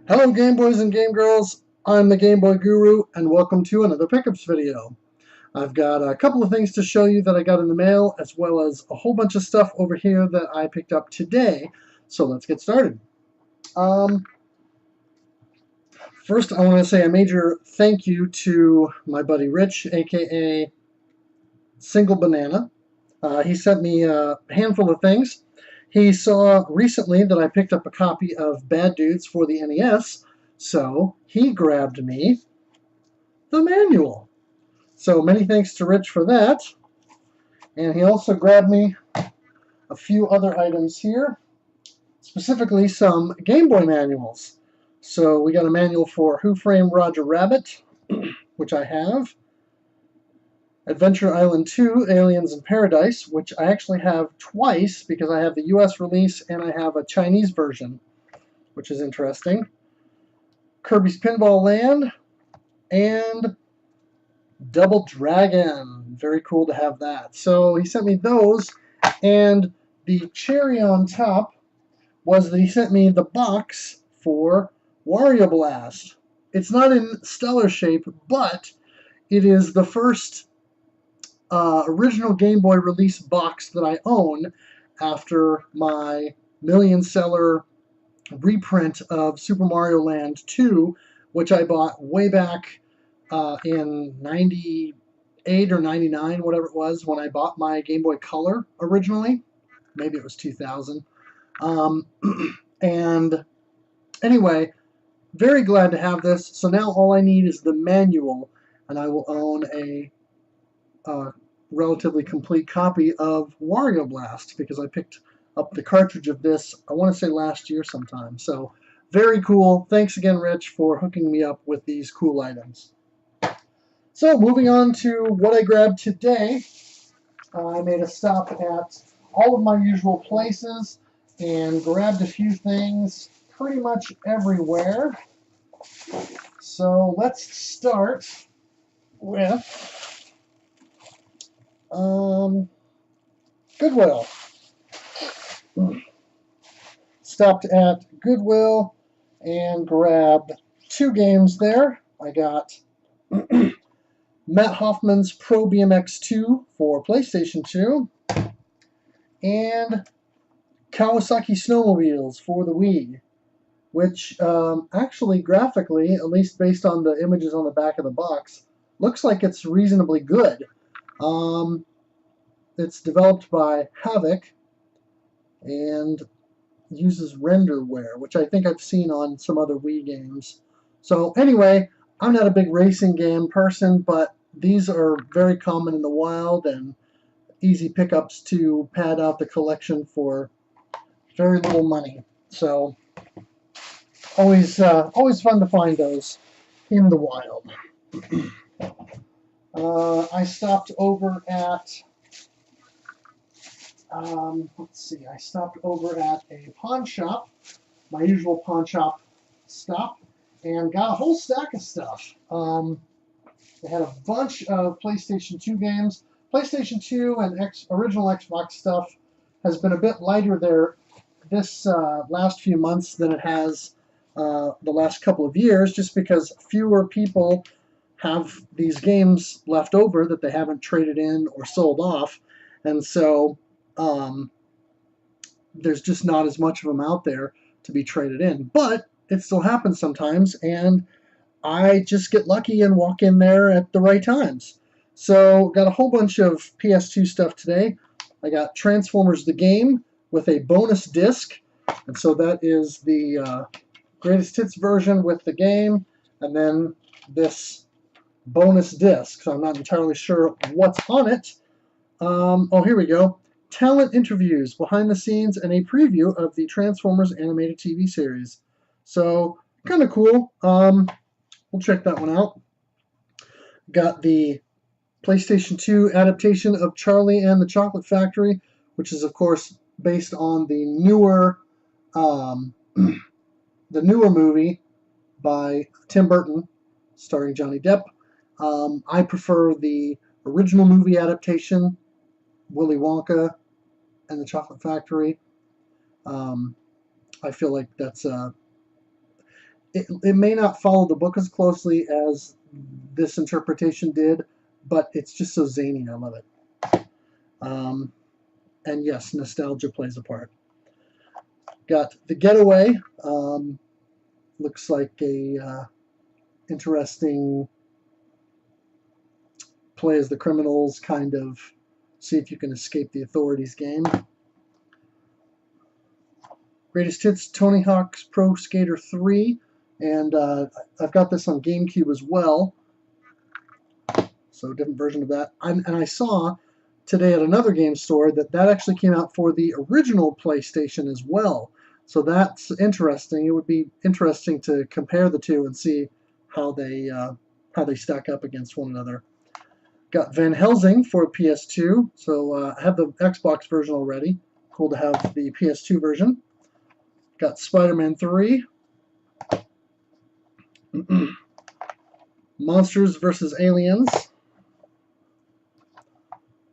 Hello Game Boys and Game Girls, I'm the Game Boy Guru and welcome to another pickups video. I've got a couple of things to show you that I got in the mail as well as a whole bunch of stuff over here that I picked up today. So let's get started. First I want to say a major thank you to my buddy Rich, aka Single Banana. He sent me a handful of things. He saw recently that I picked up a copy of Bad Dudes for the NES, so he grabbed me the manual. So many thanks to Rich for that. And he also grabbed me a few other items here, specifically some Game Boy manuals. So we got a manual for Who Framed Roger Rabbit, which I have. Adventure Island 2, Aliens in Paradise, which I actually have twice because I have the US release and I have a Chinese version, which is interesting. Kirby's Pinball Land, and Double Dragon. Very cool to have that. So he sent me those, and the cherry on top was that he sent me the box for Wario Blast. It's not in stellar shape, but it is the first original Game Boy release box that I own after my million-seller reprint of Super Mario Land 2, which I bought way back in 98 or 99, whatever it was, when I bought my Game Boy Color originally. Maybe it was 2000. And anyway, very glad to have this. So now all I need is the manual, and I will own a relatively complete copy of Wario Blast because I picked up the cartridge of this, I want to say last year sometime. So very cool. Thanks again, Rich, for hooking me up with these cool items. So moving on to what I grabbed today, I made a stop at all of my usual places and grabbed a few things pretty much everywhere. So let's start with Goodwill. Stopped at Goodwill and grabbed two games there. I got Matt Hoffman's Pro BMX 2 for PlayStation 2 and Kawasaki Snowmobiles for the Wii, which actually graphically, at least based on the images on the back of the box, looks like it's reasonably good. It's developed by Havoc and uses renderware, which I think I've seen on some other Wii games. So anyway, I'm not a big racing game person, but these are very common in the wild and easy pickups to pad out the collection for very little money. So always fun to find those in the wild. I stopped over at I stopped over at a pawn shop, my usual pawn shop stop, and got a whole stack of stuff. They had a bunch of PlayStation 2 games. PlayStation 2 and original Xbox stuff has been a bit lighter there this last few months than it has the last couple of years, just because fewer people have these games left over that they haven't traded in or sold off, and so there's just not as much of them out there to be traded in. But it still happens sometimes, and I just get lucky and walk in there at the right times. So got a whole bunch of PS2 stuff today. I got Transformers the Game with a bonus disc, and so that is the greatest hits version with the game, and then this bonus disc. So I'm not entirely sure what's on it. Oh, here we go. Talent interviews, behind the scenes, and a preview of the Transformers animated TV series. So kind of cool. We'll check that one out. Got the PlayStation 2 adaptation of Charlie and the Chocolate Factory, which is of course based on the newer movie by Tim Burton, starring Johnny Depp. I prefer the original movie adaptation, Willy Wonka and the Chocolate Factory. I feel like that's it may not follow the book as closely as this interpretation did, but it's just so zany. I love it. And yes, nostalgia plays a part. Got The Getaway. Looks like a interesting play as the criminals, kind of see if you can escape the authorities game. Greatest Hits, Tony Hawk's Pro Skater 3, and I've got this on GameCube as well, so a different version of that. And I saw today at another game store that actually came out for the original PlayStation as well, so that's interesting. It would be interesting to compare the two and see how they stack up against one another. Got Van Helsing for PS2, so I have the Xbox version already. Cool to have the PS2 version. Got Spider-Man 3. Monsters vs. Aliens.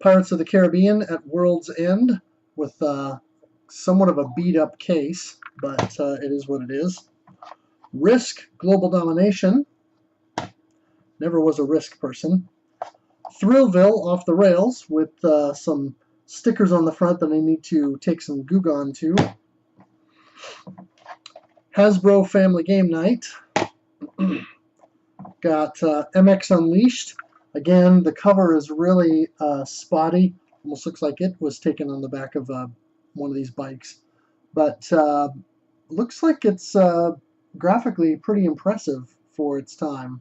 Pirates of the Caribbean at World's End with somewhat of a beat-up case, but it is what it is. Risk Global Domination. Never was a Risk person. Thrillville Off the Rails with some stickers on the front that I need to take some Goo Gone to. Hasbro Family Game Night. Got MX Unleashed. Again, the cover is really spotty. Almost looks like it was taken on the back of one of these bikes. But looks like it's graphically pretty impressive for its time.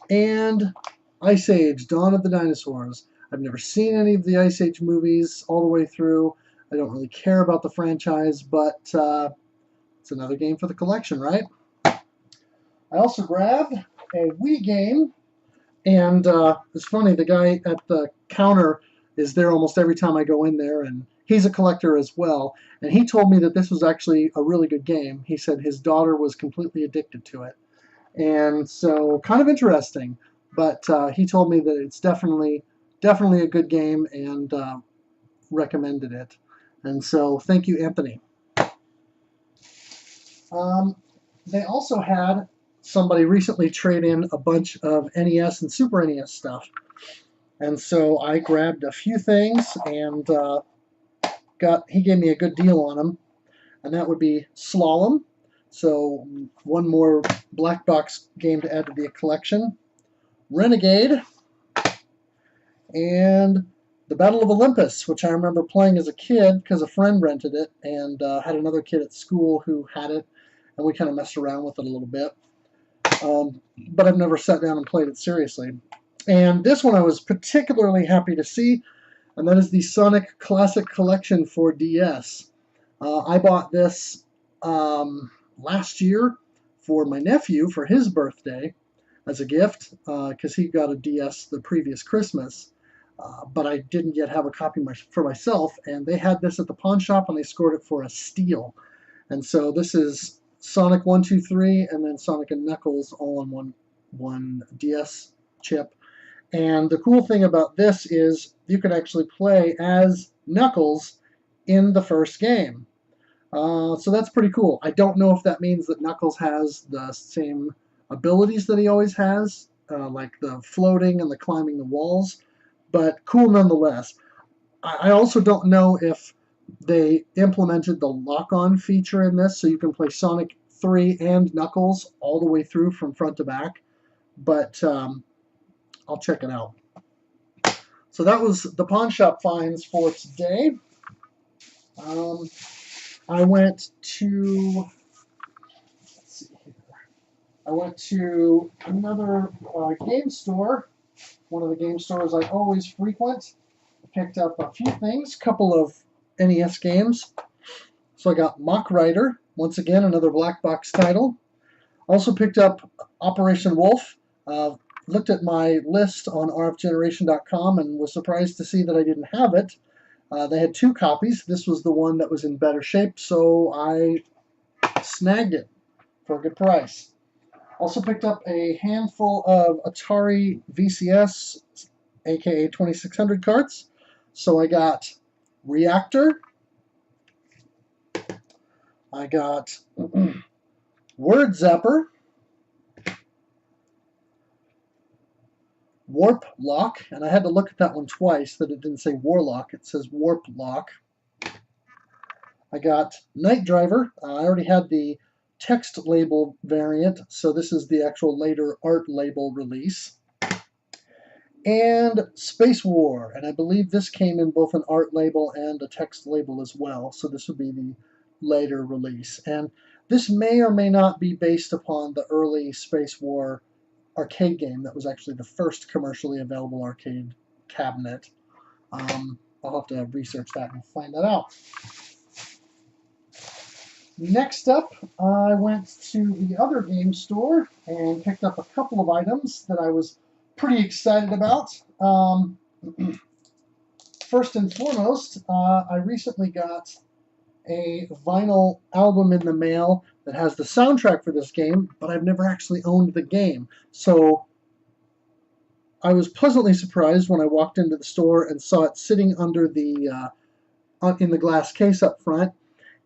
And Ice Age, Dawn of the Dinosaurs. I've never seen any of the Ice Age movies all the way through. I don't really care about the franchise, but it's another game for the collection, right? I also grabbed a Wii game, and it's funny, the guy at the counter is there almost every time I go in there, and he's a collector as well, and he told me that this was actually a really good game. He said his daughter was completely addicted to it, and so kind of interesting, but he told me that it's definitely a good game and recommended it. And so thank you, Anthony. They also had somebody recently trade in a bunch of NES and Super NES stuff. And so I grabbed a few things and he gave me a good deal on them. And that would be Slalom. So one more black box game to add to the collection. Renegade. And the Battle of Olympus, which I remember playing as a kid because a friend rented it and had another kid at school who had it, and we kind of messed around with it a little bit. But I've never sat down and played it seriously. And this one I was particularly happy to see, and that is the Sonic Classic Collection for DS. I bought this last year for my nephew for his birthday as a gift because he got a DS the previous Christmas. But I didn't yet have a copy for myself, and they had this at the pawn shop, and they scored it for a steal. And so this is Sonic 1, 2, 3, and then Sonic and Knuckles all on one DS chip. And the cool thing about this is you can actually play as Knuckles in the first game. So that's pretty cool. I don't know if that means that Knuckles has the same abilities that he always has, like the floating and the climbing the walls, but cool nonetheless. I also don't know if they implemented the lock-on feature in this, so you can play Sonic 3 and Knuckles all the way through from front to back, but I'll check it out. So that was the pawn shop finds for today. I went to, let's see here. I went to another game store, one of the game stores I always frequent. Picked up a few things, couple of NES games. So I got Mach Rider, once again another black box title. Also picked up Operation Wolf. Looked at my list on rfgeneration.com and was surprised to see that I didn't have it. They had 2 copies. This was the one that was in better shape, so I snagged it for a good price. Also picked up a handful of Atari VCS, aka 2600 carts. So I got Reactor. I got Word Zapper, Warp Lock, and I had to look at that one twice that it didn't say Warlock, it says Warp Lock. I got Night Driver. I already had the text label variant, so this is the actual later art label release. And Space War, and I believe this came in both an art label and a text label as well, so this would be the later release. And this may or may not be based upon the early Space War arcade game that was actually the first commercially available arcade cabinet. I'll have to research that and find that out. Next up, I went to the other game store and picked up a couple of items that I was pretty excited about. First and foremost, I recently got a vinyl album in the mail that has the soundtrack for this game, but I've never actually owned the game. So I was pleasantly surprised when I walked into the store and saw it sitting under the in the glass case up front,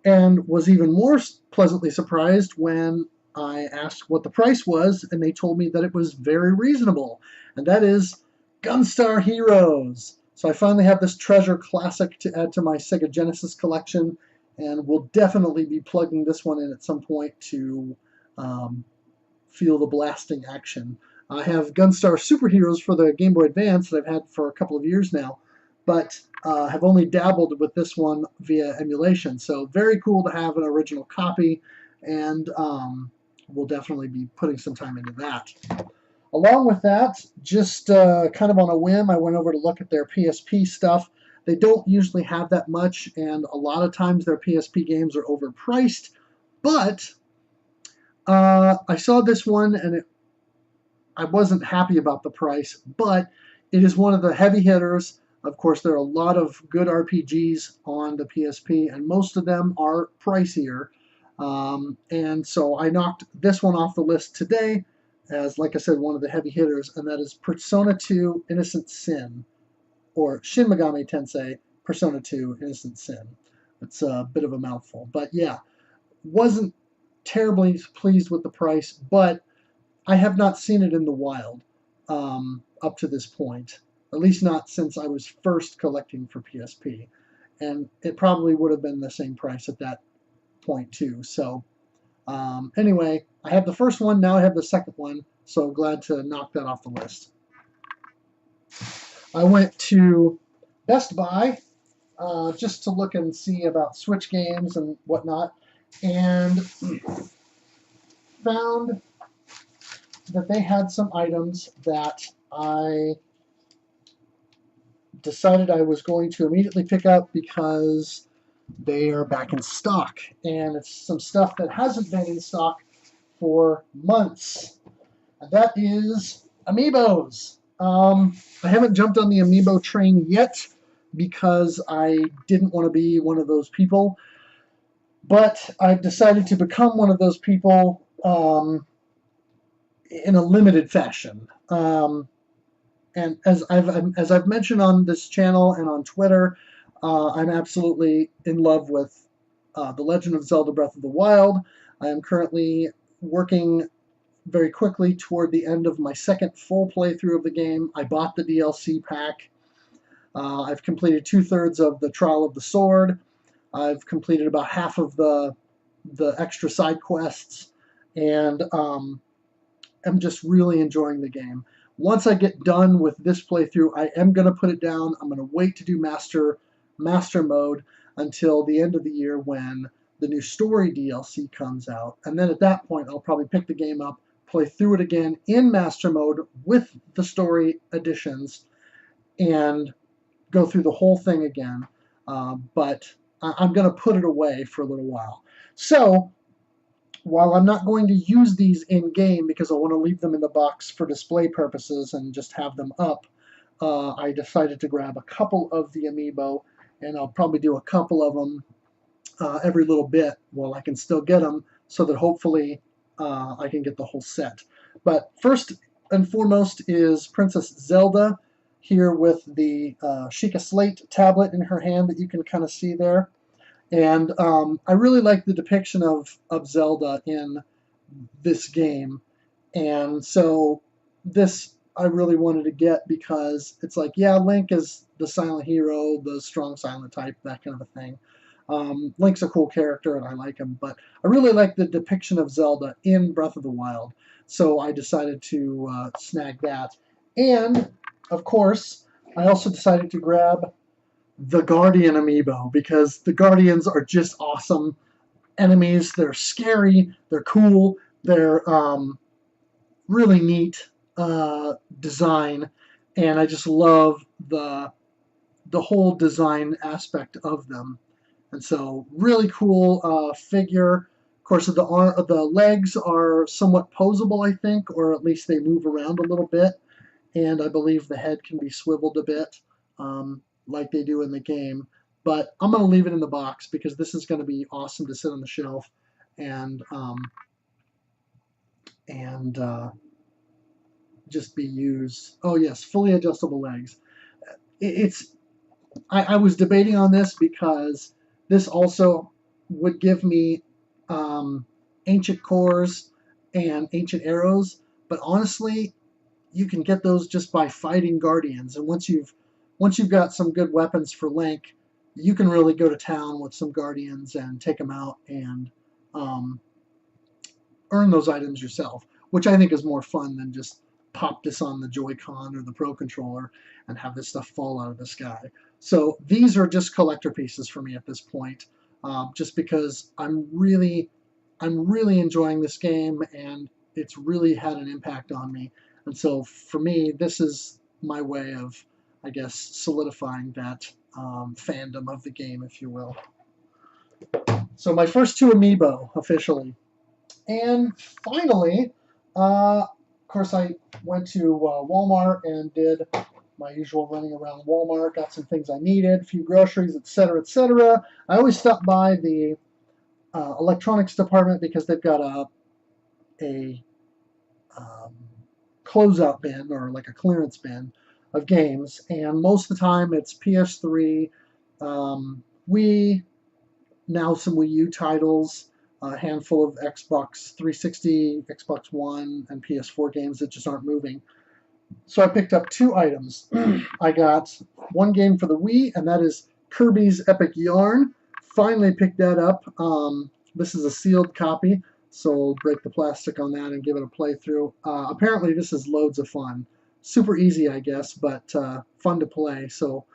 and was even more pleasantly surprised when I asked what the price was, and they told me that it was very reasonable, and that is Gunstar Heroes. So I finally have this treasure classic to add to my Sega Genesis collection, and will definitely be plugging this one in at some point to feel the blasting action. I have Gunstar Superheroes for the Game Boy Advance that I've had for a couple of years now, but have only dabbled with this one via emulation. So very cool to have an original copy, and we'll definitely be putting some time into that. Along with that, just kind of on a whim, I went over to look at their PSP stuff. They don't usually have that much, and a lot of times their PSP games are overpriced, but I saw this one, and I wasn't happy about the price, but it is one of the heavy hitters. Of course, there are a lot of good RPGs on the PSP, and most of them are pricier. And so I knocked this one off the list today as, like I said, one of the heavy hitters, and that is Persona 2 Innocent Sin, or Shin Megami Tensei Persona 2 Innocent Sin. It's a bit of a mouthful, but yeah, wasn't terribly pleased with the price, but I have not seen it in the wild up to this point. At least not since I was first collecting for PSP. And it probably would have been the same price at that point too. So anyway, I have the first one, now I have the second one, so glad to knock that off the list. I went to Best Buy just to look and see about Switch games and whatnot, and found that they had some items that I decided I was going to immediately pick up because they are back in stock, and it's some stuff that hasn't been in stock for months, and that is Amiibos. I haven't jumped on the Amiibo train yet because I didn't want to be one of those people, but I've decided to become one of those people in a limited fashion. And as I've mentioned on this channel and on Twitter, I'm absolutely in love with The Legend of Zelda Breath of the Wild. I am currently working very quickly toward the end of my second full playthrough of the game. I bought the DLC pack. I've completed 2/3 of the Trial of the Sword. I've completed about half of the extra side quests, and I'm just really enjoying the game. Once I get done with this playthrough, I am going to put it down. I'm going to wait to do master mode until the end of the year when the new story DLC comes out. And then at that point, I'll probably pick the game up, play through it again in master mode with the story additions, and go through the whole thing again. But I'm going to put it away for a little while. So while I'm not going to use these in-game because I want to leave them in the box for display purposes and just have them up, I decided to grab a couple of the Amiibo, and I'll probably do a couple of them every little bit while I can still get them, so that hopefully I can get the whole set. But first and foremost is Princess Zelda, here with the Sheikah Slate tablet in her hand that you can kind of see there. And I really like the depiction of Zelda in this game. And so this I really wanted to get because it's like, yeah, Link is the silent hero, the strong silent type, that kind of a thing. Link's a cool character and I like him, but I really like the depiction of Zelda in Breath of the Wild. So I decided to snag that. And, of course, I also decided to grab the Guardian amiibo because the Guardians are just awesome enemies. They're scary, they're cool, they're really neat design, and I just love the whole design aspect of them. And so, really cool figure. Of course, the legs are somewhat posable, I think, or at least they move around a little bit. And I believe the head can be swiveled a bit, like they do in the game. But I'm going to leave it in the box because this is going to be awesome to sit on the shelf and and just be used. Oh yes, fully adjustable legs. It's I was debating on this because this also would give me ancient cores and ancient arrows, but honestly, you can get those just by fighting guardians. And once you've got some good weapons for Link, you can really go to town with some guardians and take them out and um, earn those items yourself, which I think is more fun than just pop this on the Joy-Con or the Pro Controller and have this stuff fall out of the sky. So these are just collector pieces for me at this point, just because I'm really enjoying this game and it's really had an impact on me. And so for me, this is my way of, I guess, solidifying that fandom of the game, if you will. So my first two amiibo officially. And finally, of course, I went to Walmart and did my usual running around Walmart, got some things I needed, a few groceries, etc., etc. I always stop by the electronics department because they've got a um, closeout bin or like a clearance bin of games, and most of the time it's PS3, Wii, now some Wii U titles, a handful of Xbox 360, Xbox One, and PS4 games that just aren't moving. So I picked up two items. I got one game for the Wii, and that is Kirby's Epic Yarn. Finally picked that up. This is a sealed copy, so I'll break the plastic on that and give it a playthrough. Apparently this is loads of fun. Super easy, I guess, but fun to play. So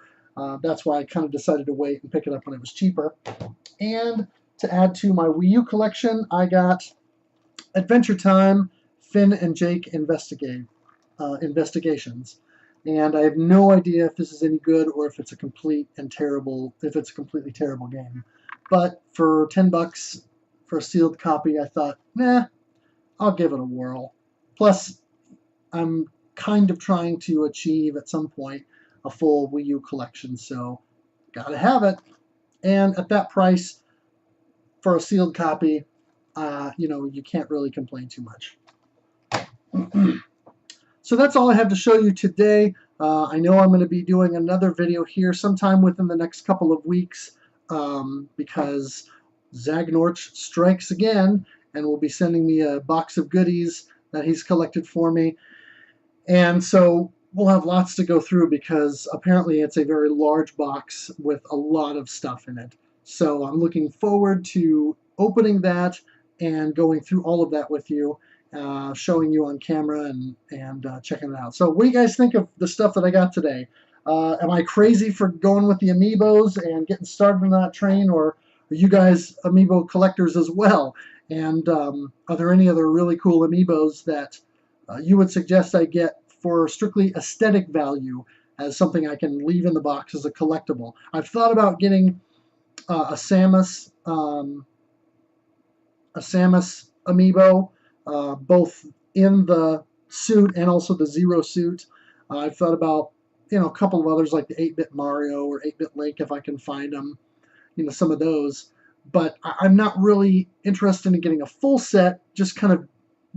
that's why I kind of decided to wait and pick it up when it was cheaper. And to add to my Wii U collection, I got Adventure Time, Finn and Jake Investigations. And I have no idea if this is any good or if it's a completely terrible game. But for $10 for a sealed copy, I thought, nah, I'll give it a whirl. Plus, I'm kind of trying to achieve at some point a full Wii U collection, so gotta have it. And at that price, for a sealed copy, you can't really complain too much. So that's all I have to show you today. I know I'm going to be doing another video here sometime within the next couple of weeks because Zagnorch strikes again and will be sending me a box of goodies that he's collected for me. And so we'll have lots to go through because apparently it's a very large box with a lot of stuff in it. So I'm looking forward to opening that and going through all of that with you. Showing you on camera and checking it out. So what do you guys think of the stuff that I got today? Am I crazy for going with the amiibos and getting started on that train, or are you guys amiibo collectors as well? And are there any other really cool amiibos that you would suggest I get for strictly aesthetic value as something I can leave in the box as a collectible? I've thought about getting a Samus amiibo. Both in the suit and also the Zero suit. I've thought about, a couple of others like the 8-bit Mario or 8-bit Link if I can find them, some of those. But I'm not really interested in getting a full set, just kind of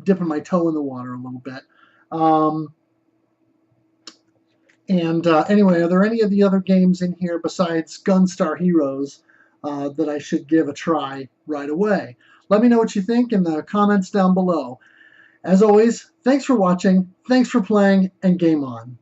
dipping my toe in the water a little bit. Anyway, are there any of the other games in here besides Gunstar Heroes that I should give a try right away. Let me know what you think in the comments down below. As always, thanks for watching, thanks for playing, and game on.